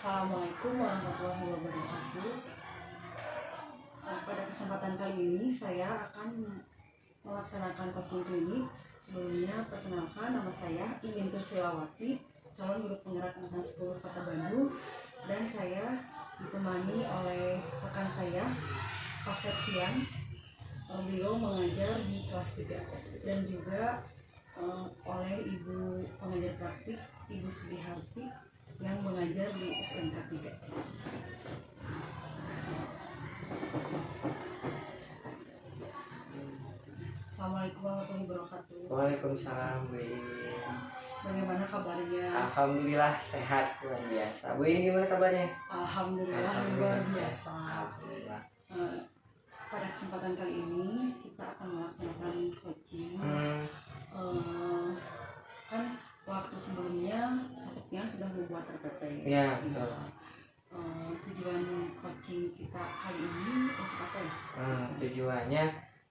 Assalamualaikum warahmatullahi wabarakatuh. Pada kesempatan kali ini saya akan melaksanakan coaching klinik. Sebelumnya perkenalkan, nama saya Ingin Tursilawati, calon guru penggerak angkatan 10 Kota Bandung, dan saya ditemani oleh rekan saya Pak Septian. Beliau mengajar di kelas 3 dan juga oleh Ibu pengajar praktik Ibu Sudiharti yang mengajar di SMK 3. Assalamualaikum warahmatullahi wabarakatuh. Waalaikumsalam, Bu. Bagaimana kabarnya? Alhamdulillah sehat, luar biasa. Bu, gimana kabarnya? Alhamdulillah luar biasa. Alhamdulillah. Pada kesempatan kali ini kita akan melaksanakan coaching. Kan waktu sebelumnya Mas Septian sudah membuat RPP. Ya, betul. Tujuan coaching kita kali ini untuk apa ya? Tujuannya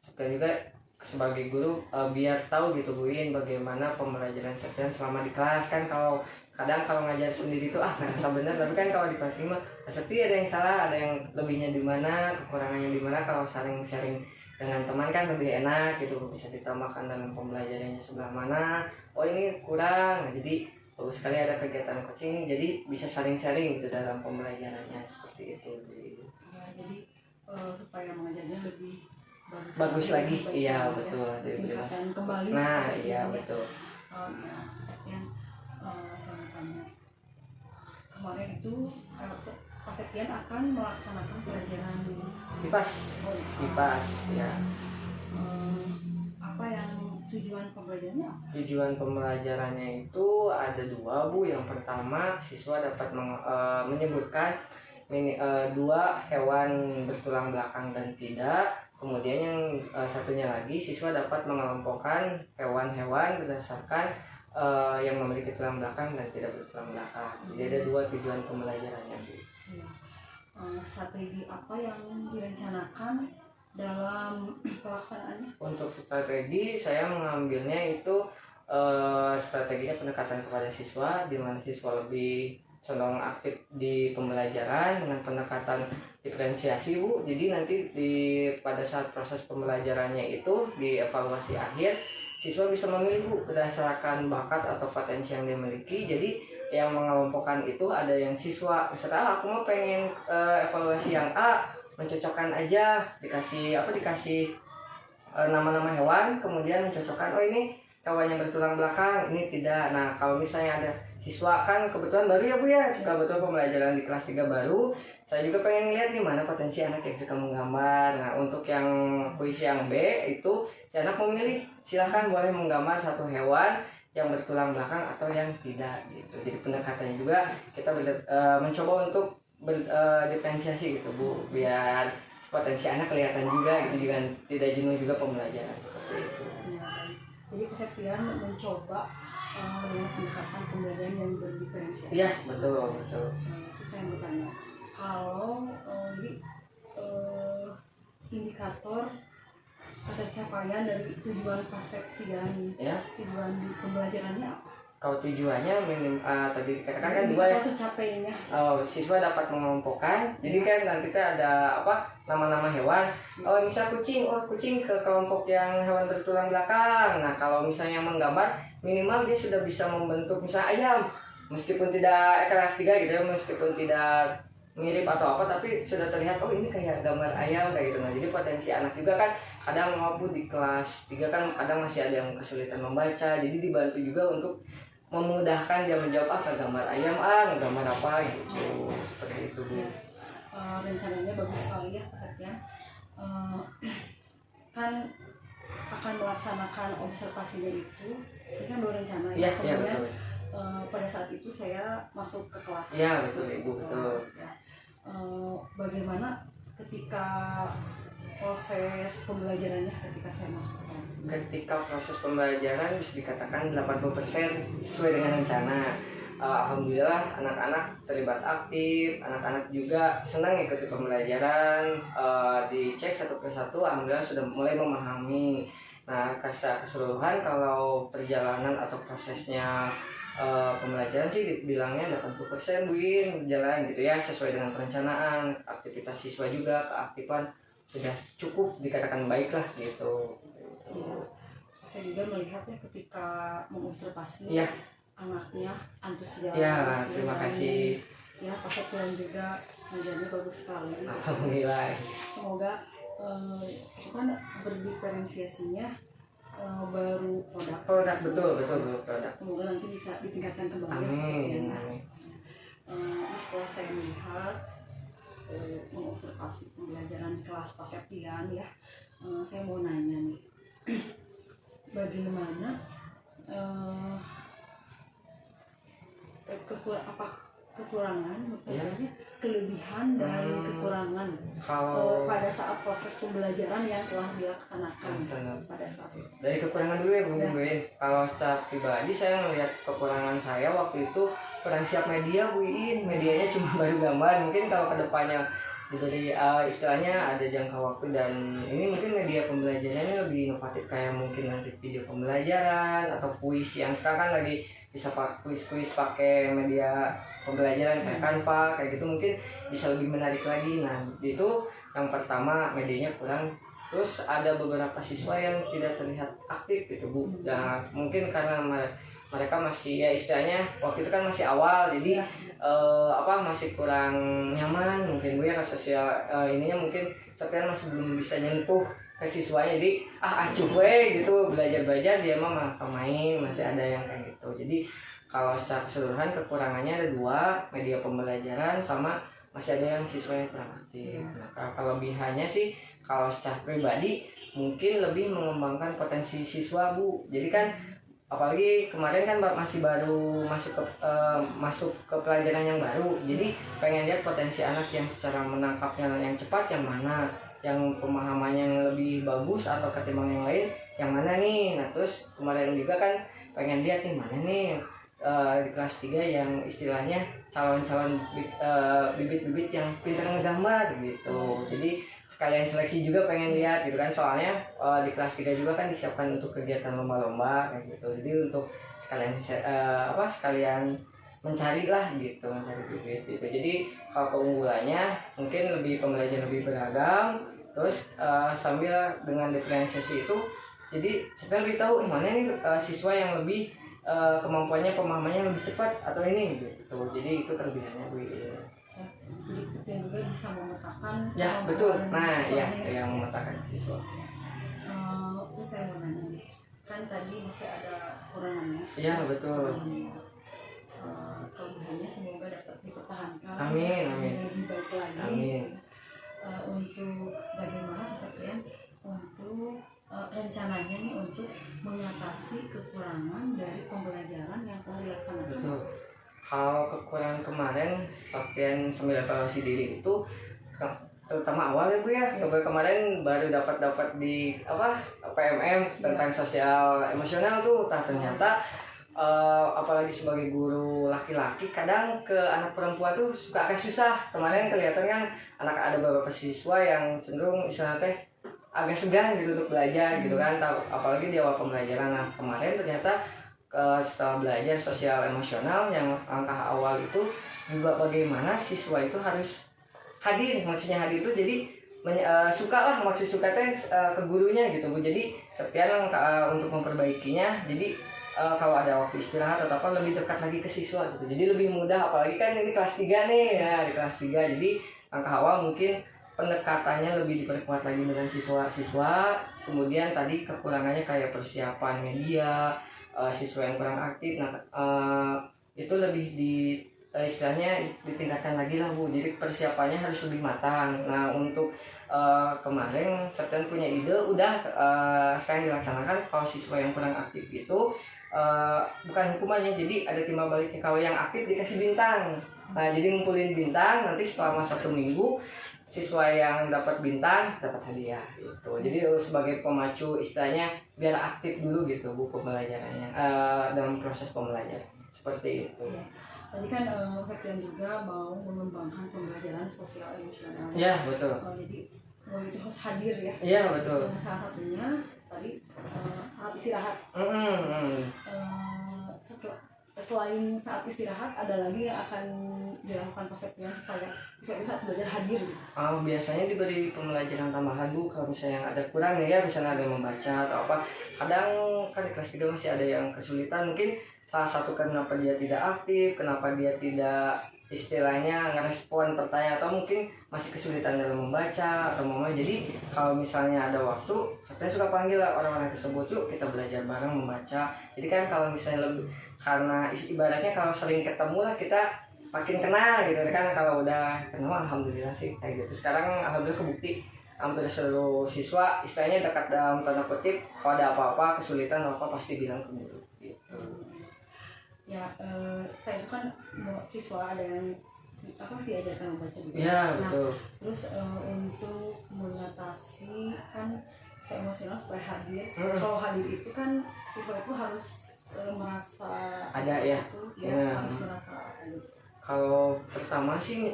sekali juga sebagai guru biar tahu gitu Buin bagaimana pembelajaran Septian selama di kelas. Kan kalau kadang kalau ngajar sendiri tuh ngerasa bener, tapi kan kalau di kelas ini mah pasti ada yang salah, ada yang lebihnya di mana, kekurangannya di mana. Kalau saling sharing dengan teman kan lebih enak gitu, bisa ditambahkan dalam pembelajarannya sebelah mana, oh ini kurang. Nah, jadi bagus sekali ada kegiatan coaching, jadi bisa saling sharing gitu dalam pembelajarannya, seperti itu. Ya, jadi supaya mengajarnya lebih bagus lagi. Iya, ya, betul. Tingkatan kembali. Nah, iya betul. Ya, Septian, saya mau tanya, kemarin itu Pak Septian akan melaksanakan pelajaran IPAS ya. Apa yang tujuan pembelajarannya? Tujuan pembelajarannya itu ada dua, Bu. Yang pertama, siswa dapat menyebutkan dua hewan bertulang belakang dan tidak. Kemudian yang satunya lagi, siswa dapat mengelompokkan hewan-hewan berdasarkan yang memiliki tulang belakang dan tidak bertulang belakang. Jadi ada dua tujuan pembelajarannya, Bu. Ya. Strategi apa yang direncanakan dalam pelaksanaannya? Untuk strategi, saya mengambilnya itu strateginya pendekatan kepada siswa, di mana siswa lebih condong aktif di pembelajaran dengan pendekatan diferensiasi, Bu. Jadi nanti pada saat proses pembelajarannya itu di evaluasi akhir, siswa bisa memilih, Bu, berdasarkan bakat atau potensi yang dimiliki. Jadi yang mengelompokkan itu ada yang siswa misalnya aku mau pengen evaluasi yang A, mencocokkan aja, dikasih nama-nama hewan, kemudian mencocokkan, oh ini hewan yang bertulang belakang, ini tidak. Nah, kalau misalnya ada siswa, kan kebetulan baru ya, Bu ya, kebetulan pembelajaran di kelas 3 baru, saya juga pengen lihat nih mana potensi anak yang suka menggambar. Nah, untuk yang puisi yang B itu si anak memilih, silahkan boleh menggambar satu hewan yang bertulang belakang atau yang tidak gitu. Jadi pendekatannya juga kita mencoba untuk diferensiasi gitu, Bu, biar potensi anak kelihatan juga gitu, dengan tidak jenuh juga pembelajaran seperti itu. Ya, jadi Pak Septian mencoba dengan pendekatan pembelajaran yang berdiferensiasi. Iya, betul. Itu saya mau tanya, kalau indikator pencapaian dari tujuan Pak Septian, Ya. tujuan di pembelajarannya apa? Kalau tujuannya tadi dikatakan kan dua ya. Pencapaiannya. Siswa dapat mengelompokkan. Jadi kan nanti kita ada nama-nama hewan. Oh, misal kucing, kucing ke kelompok yang hewan bertulang belakang. Nah, kalau misalnya menggambar, minimal dia sudah bisa membentuk misalnya ayam. Meskipun tidak kelas 3 gitu ya, meskipun tidak mirip atau apa, tapi sudah terlihat oh ini kayak gambar ayam kayak gitu. Nah, jadi potensi anak juga kan kadang mampu di kelas 3 kan kadang masih ada yang kesulitan membaca. Jadi dibantu juga untuk memudahkan dia menjawab gambar ayam gambar apa gitu, seperti itu, Bu. Ya, rencananya bagus sekali ya Pak Septian. Kan akan melaksanakan observasinya itu, ini kan baru rencana ya. Kemudian betul. Pada saat itu saya masuk ke kelas. Ya, betul, Ibu, betul. Ya. Bagaimana ketika proses pembelajarannya ketika saya masuk ke kelas? Ketika proses pembelajaran bisa dikatakan 80% sesuai dengan rencana. Alhamdulillah anak-anak terlibat aktif, anak-anak juga senang ikuti pembelajaran. Dicek satu persatu, alhamdulillah sudah mulai memahami. Nah, secara keseluruhan kalau perjalanan atau prosesnya pembelajaran sih bilangnya 80% Bu In jalan gitu ya, sesuai dengan perencanaan, aktivitas siswa juga keaktifan sudah cukup dikatakan baik lah gitu. Iya. Saya juga melihat ya ketika mengobservasi Iya. anaknya antusias Ya, terima dan kasih. ya pas pulang juga ngajarnya bagus sekali. Alhamdulillah. Semoga itu kan berdiferensiasinya baru Produk betul produk. Semoga nanti bisa ditingkatkan kembali. Amin. Setelah saya melihat mengobservasi pembelajaran kelas Paseptian ya, saya mau nanya nih, bagaimana kekurangan, Ya. kelebihan dan kekurangan Kalau pada saat proses pembelajaran yang telah dilaksanakan pada saat itu. dari kekurangan dulu ya Bu In. Kalau secara pribadi saya melihat kekurangan saya waktu itu kurang siap media Bu In. Medianya cuma baru gambar. Mungkin kalau kedepannya diberi istilahnya ada jangka waktu dan ini mungkin media pembelajarannya lebih inovatif kayak mungkin nanti video pembelajaran atau puisi yang sekarang kan lagi bisa kuis pakai media pembelajaran kayak Canva kayak gitu mungkin bisa lebih menarik lagi. Nah itu yang pertama medianya kurang. Terus ada beberapa siswa yang tidak terlihat aktif gitu Bu. Dan mungkin karena mereka masih ya istilahnya waktu itu kan masih awal jadi masih kurang nyaman mungkin Bu ya ke sosial ininya mungkin sekarang masih belum bisa nyentuh ke siswanya jadi acuh we gitu belajar dia malah main masih ada yang kayak gitu. Jadi kalau secara keseluruhan kekurangannya ada 2, media pembelajaran sama masih ada yang siswa yang kurang aktif. Nah, kalau kelebihannya sih kalau secara pribadi mungkin lebih mengembangkan potensi siswa Bu. Jadi kan apalagi kemarin kan masih baru masuk ke pelajaran yang baru, jadi pengen lihat potensi anak yang secara menangkapnya yang cepat yang mana, yang pemahamannya yang lebih bagus atau ketimbang yang lain yang mana nih. Nah terus kemarin juga kan pengen lihat nih mana nih di kelas 3 yang istilahnya calon-calon bibit-bibit yang pintar ngegambar gitu. Jadi sekalian seleksi juga pengen lihat gitu kan, soalnya di kelas 3 juga kan disiapkan untuk kegiatan lomba-lomba kayak gitu. Jadi untuk sekalian mencari lah gitu, mencari bibit gitu. Jadi kalau keunggulannya mungkin lebih pembelajaran lebih beragam, terus sambil dengan diferensiasi itu jadi sekarang kita tahu mana nih siswa yang lebih kemampuannya pemahamannya lebih cepat atau ini gitu. Jadi itu kelebihannya Bu. Jadi kita juga bisa memetakan Ya betul. Nah ya siswanya. yang memetakan siswa. Terus saya mau nanya nih, kan tadi masih ada kekurangannya. Iya betul. Kelebihannya semoga dapat dipertahankan. Amin. Dan lebih baik lagi. Amin. Untuk bagaimana Paseptian untuk rencananya nih untuk mengatasi kekurangan dari pembelajaran yang telah dilaksanakan. Betul. Kalau kekurangan kemarin Paseptian sambil evaluasi diri itu terutama awal ya Bu ya. Kemarin baru dapat di PMM tentang sosial emosional tuh. Ternyata apalagi sebagai guru laki-laki kadang ke anak perempuan tuh suka agak susah. Kemarin kelihatan kan ada beberapa siswa yang cenderung istilahnya agak segan gitu untuk belajar gitu kan, apalagi di awal pembelajaran. Nah kemarin ternyata setelah belajar sosial emosional yang langkah awal itu juga bagaimana siswa itu harus hadir, maksudnya hadir itu jadi suka ke gurunya gitu Bu. Jadi setiap untuk memperbaikinya jadi kalau ada waktu istirahat atau apa lebih dekat lagi ke siswa gitu. Jadi lebih mudah, apalagi kan ini kelas 3 nih ya, di kelas 3 jadi langkah awal mungkin pendekatannya lebih diperkuat lagi dengan siswa-siswa. Kemudian tadi kekurangannya kayak persiapan media, siswa yang kurang aktif. Nah itu lebih istilahnya ditingkatkan lagi lah Bu. Jadi persiapannya harus lebih matang. Nah untuk kemarin Septian punya ide udah sekarang dilaksanakan. Kalau siswa yang kurang aktif itu bukan hukumannya, jadi ada timbal baliknya. Kalau yang aktif dikasih bintang. Nah jadi ngumpulin bintang, nanti selama 1 minggu siswa yang dapat bintang dapat hadiah gitu. Jadi sebagai pemacu istilahnya biar aktif dulu gitu Bu pembelajarannya dalam proses pembelajaran seperti itu. Ya. Tadi kan Septian juga mau mengembangkan pembelajaran sosial emosional. Ya betul. Jadi itu harus hadir ya. Iya betul. Salah satunya tadi saat istirahat. selain saat istirahat ada lagi yang akan dilakukan persepsian supaya siswa itu saat belajar hadir gitu? Biasanya diberi pembelajaran tambahan Bu kalau misalnya yang ada kurang ya, misalnya ada yang membaca atau apa. Kadang kan di kelas 3 masih ada yang kesulitan, mungkin salah satu kenapa dia tidak aktif, kenapa dia tidak istilahnya ngerespon pertanyaan, atau mungkin masih kesulitan dalam membaca atau memang. Jadi kalau misalnya ada waktu, saya suka panggil lah orang-orang tersebut, yuk kita belajar bareng membaca. Jadi kan kalau misalnya lebih, karena ibaratnya kalau sering ketemu lah kita makin kenal gitu kan. Kalau udah kenal alhamdulillah sih kayak gitu. Sekarang alhamdulillah kebukti hampir seluruh siswa istilahnya dekat dalam tanda kutip, kalau ada apa-apa kesulitan apa pasti bilang ke guru gitu. Ya, saya itu kan siswa ada yang diajarkan membaca juga. Ya betul. Terus untuk mengatasi kan emosional supaya hadir. Kalau hadir itu kan siswa itu harus merasa ada ya. Harus merasa gitu. Kalau pertama sih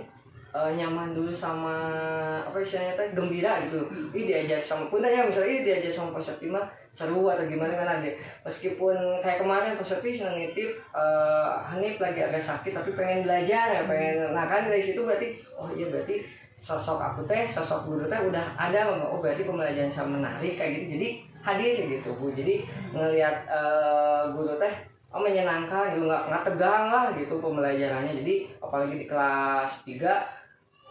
nyaman dulu sama apa istilahnya teh, gembira gitu. Diajar sama punten ya, misalnya diajar sama Pak Septi mah seru atau gimana kan aja. Meskipun kayak kemarin Pak Septi nitip Hanif lagi agak sakit tapi pengen belajar ya, pengen. Nah kan dari situ berarti oh iya berarti sosok aku teh, sosok guru teh udah ada. Oh berarti pembelajaran sama menarik kayak gitu. Jadi hadir gitu Bu. Jadi ngelihat guru teh menyenangkan gitu, nggak tegang lah gitu pembelajarannya. Jadi apalagi di kelas 3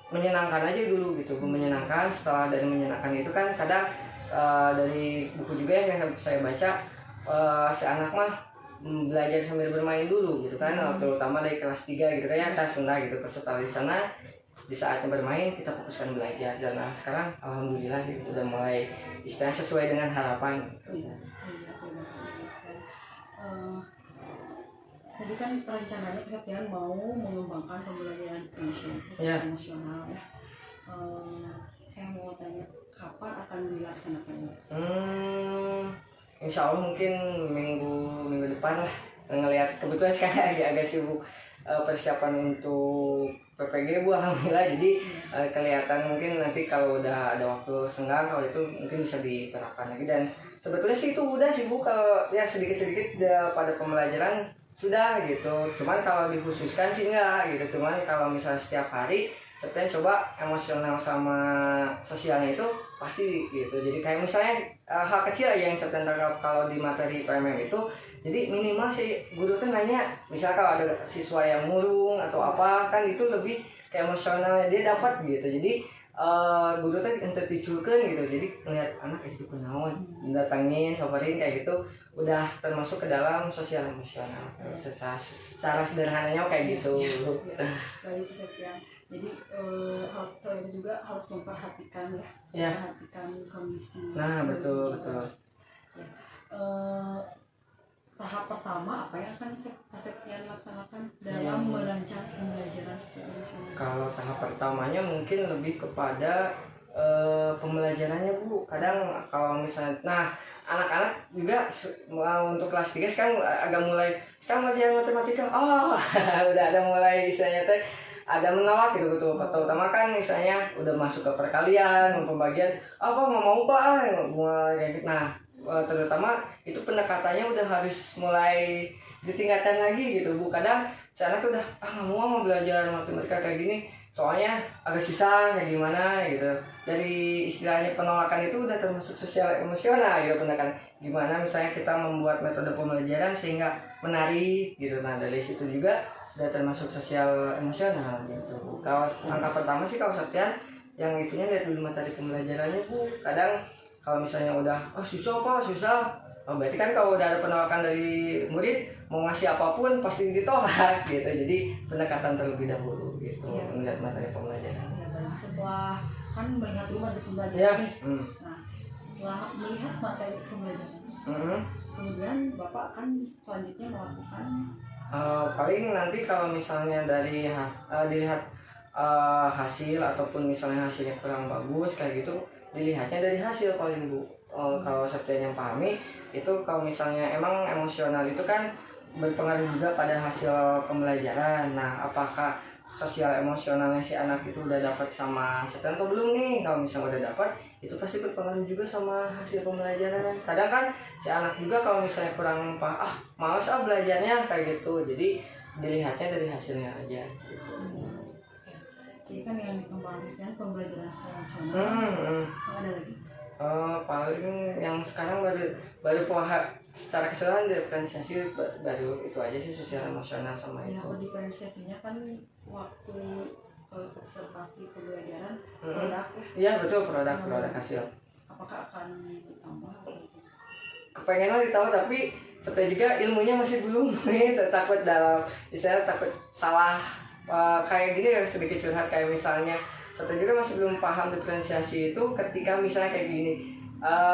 menyenangkan aja dulu gitu Bu, menyenangkan. Setelah dari menyenangkan itu kan kadang dari buku juga yang saya baca, si anak mah belajar sambil bermain dulu gitu kan, terutama dari kelas 3 gitu kan ya, kelas rendah gitu. Setelah di sana di saatnya bermain kita fokuskan belajar, dan sekarang alhamdulillah sih udah mulai istilah sesuai dengan harapan gitu. Tadi kan rencananya Kesetiaan mau mengembangkan pembelajaran emosional ya. Saya mau tanya kapan akan dilaksanakannya? Insya Allah mungkin minggu depan lah. Ngelihat kebetulan sekarang agak sibuk persiapan untuk PPG Bu, alhamdulillah. Jadi kelihatan mungkin nanti kalau udah ada waktu senggang, kalau itu mungkin bisa diterapkan lagi. Dan sebetulnya sih itu udah sih Bu, kalau ya sedikit-sedikit pada pembelajaran sudah gitu. Cuman kalau dikhususkan sih enggak gitu. Cuman kalau misalnya setiap hari saya coba emosional sama sosialnya itu pasti gitu. Jadi kayak misalnya hal kecil aja yang saya tangkap kalau di materi PMM itu. Jadi minimal si guru tuh nanya, misal kalau ada siswa yang murung atau apa, kan itu lebih kayak emosionalnya dia dapat gitu. Jadi guru tuh untuk diculkan gitu. Jadi ngeliat anak itu kenaon, datangin, sabarin kayak gitu, udah termasuk ke dalam sosial emosional. Secara sederhananya kayak gitu. Baik Kesetiaan. Jadi selain itu juga harus memperhatikan ya. Memperhatikan kondisi. Nah betul. Ya. Tahap pertama apa yang akan Kesetiaan laksanakan dalam merancang pembelajaran sosial emosional? Kalau tahap pertamanya mungkin lebih kepada pembelajarannya Bu. Kadang kalau misalnya, anak-anak juga untuk kelas 3 sekarang agak mulai, sekarang belajar matematika, udah ada mulai istilahnya teh ada menolak gitu. Terutama kan misalnya udah masuk ke perkalian, pembagian, apa mau Pak, kayak gitu. Nah terutama itu pendekatannya udah harus mulai ditingkatkan lagi gitu Bu. Kadang saya tuh udah nggak mau belajar matematika kayak gini, soalnya agak susah kayak gimana gitu. Dari istilahnya penolakan itu udah termasuk sosial emosional gitu, pendekatan gimana misalnya kita membuat metode pembelajaran sehingga menarik gitu. Nah dari situ juga sudah termasuk sosial emosional gitu. Kalau angka pertama sih kalau Septian yang itunya lihat dulu materi pembelajarannya Bu. Kadang kalau misalnya udah susah Pak, berarti kan kalau udah ada penolakan dari murid mau ngasih apapun pasti ditolak gitu. Jadi pendekatan terlebih dahulu gitu, melihat materi pembelajaran. Ya, baik. Setelah kan melihat dulu materi pembelajaran nih. Nah, setelah melihat materi pembelajaran, kemudian Bapak akan selanjutnya melakukan paling nanti kalau misalnya dari dilihat hasil ataupun misalnya hasilnya kurang bagus kayak gitu, dilihatnya dari hasil paling Bu. Kalau Septian yang pahami itu, kalau misalnya emang emosional itu kan berpengaruh juga pada hasil pembelajaran. Nah apakah sosial emosionalnya si anak itu udah dapat sama setan atau belum nih. Kalau misalnya udah dapat, itu pasti berpengaruh juga sama hasil pembelajaran. Kadang kan si anak juga kalau misalnya kurang males belajarnya kayak gitu, jadi dilihatnya dari hasilnya aja gitu. Jadi kan yang dikembangkan pembelajaran emosional. Ada lagi? Paling yang sekarang baru secara keseluruhan diferensiasi baru itu aja sih, sosial emosional sama ya, itu. diferensiasinya kan waktu observasi pembelajaran produk ya. Iya betul, produk hasil. Apakah akan ditambah? Kepengenan ditambah tapi seperti juga ilmunya masih belum nih, takut dalam misalnya takut salah. Kayak gini ya, sedikit curhat kayak misalnya saya juga masih belum paham diferensiasi itu ketika misalnya kayak gini,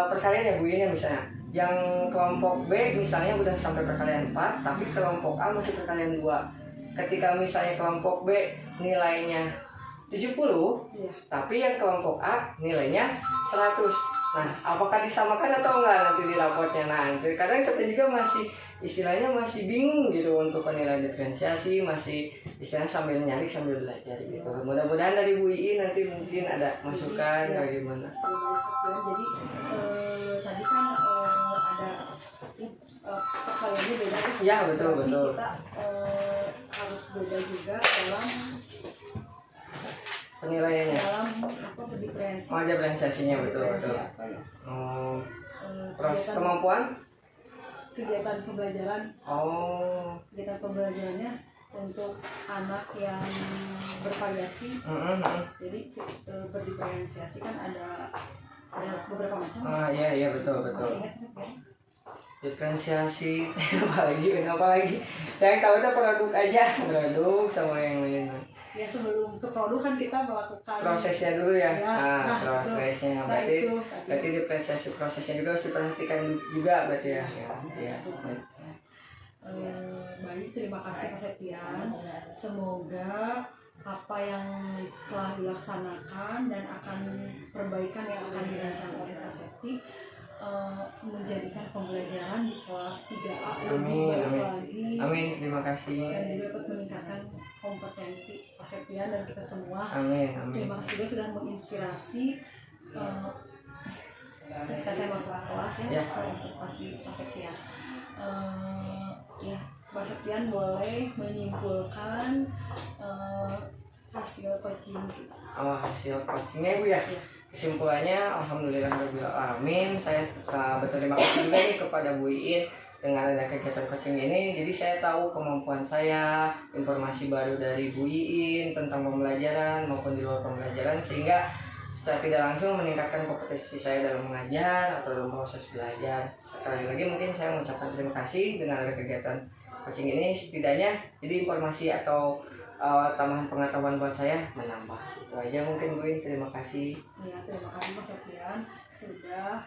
perkalian ya Bu ini misalnya yang kelompok B misalnya udah sampai perkalian 4 tapi kelompok A masih perkalian 2. Ketika misalnya kelompok B nilainya 70 ya, tapi yang kelompok A nilainya 100. Nah, apakah disamakan atau enggak nanti di rapotnya? Nanti kadang saya juga masih istilahnya masih bingung gitu untuk penilaian diferensiasi, masih istilahnya sambil nyari sambil belajar gitu. Mudah-mudahan dari Bu Iin nanti mungkin ada masukan ya, kayak gimana. Jadi tadi kan ada perkaliannya beda ya. Ya betul. Kita harus beda juga dalam penilaiannya. Dalam diferensiasi. Diferensiasinya betul. Apa ya? Proses kemampuan kegiatan pembelajaran. Kegiatan pembelajarannya untuk anak yang bervariasi. Jadi berdiferensiasi kan ada beberapa macam. Iya betul. Masih ingat kan? Diferensiasi apalagi yang tahu itu produk sama yang lain. Ya sebelum ke produk kan kita melakukan prosesnya dulu ya. Prosesnya itu. berarti diferensiasi prosesnya juga harus diperhatikan juga berarti ya. Baik, terima kasih Pak Septian. Semoga apa yang telah dilaksanakan dan akan perbaikan yang akan dirancang oleh Pak Septi menjadikan pembelajaran di kelas 3A lebih baik lagi. Amin, terima kasih. Dan juga dapat meningkatkan kompetensi Pak Septian dan kita semua. Amin. Terima kasih juga sudah menginspirasi ketika saya masuk kelas ya. Menginspirasi Pak Septian. Pak Septian boleh menyimpulkan hasil coaching kita. Hasil coachingnya Bu ya. Kesimpulannya alhamdulillahirobbilalamin, saya berterima kasih juga nih kepada Bu Iin dengan ada kegiatan coaching ini. Jadi saya tahu kemampuan saya, informasi baru dari Bu Iin tentang pembelajaran maupun di luar pembelajaran, sehingga secara tidak langsung meningkatkan kompetensi saya dalam mengajar atau dalam proses belajar. Sekali lagi mungkin saya mengucapkan terima kasih dengan ada kegiatan coaching ini, setidaknya jadi informasi atau tambahan pengetahuan buat saya menambah. Itu aja mungkin Bu Iin, terima kasih. Ya, terima kasih Mas Septian sudah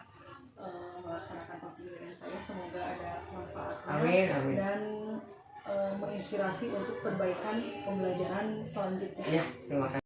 melaksanakan coaching dengan saya. Semoga ada manfaatnya. Amin. Dan menginspirasi untuk perbaikan pembelajaran selanjutnya. Ya, terima kasih.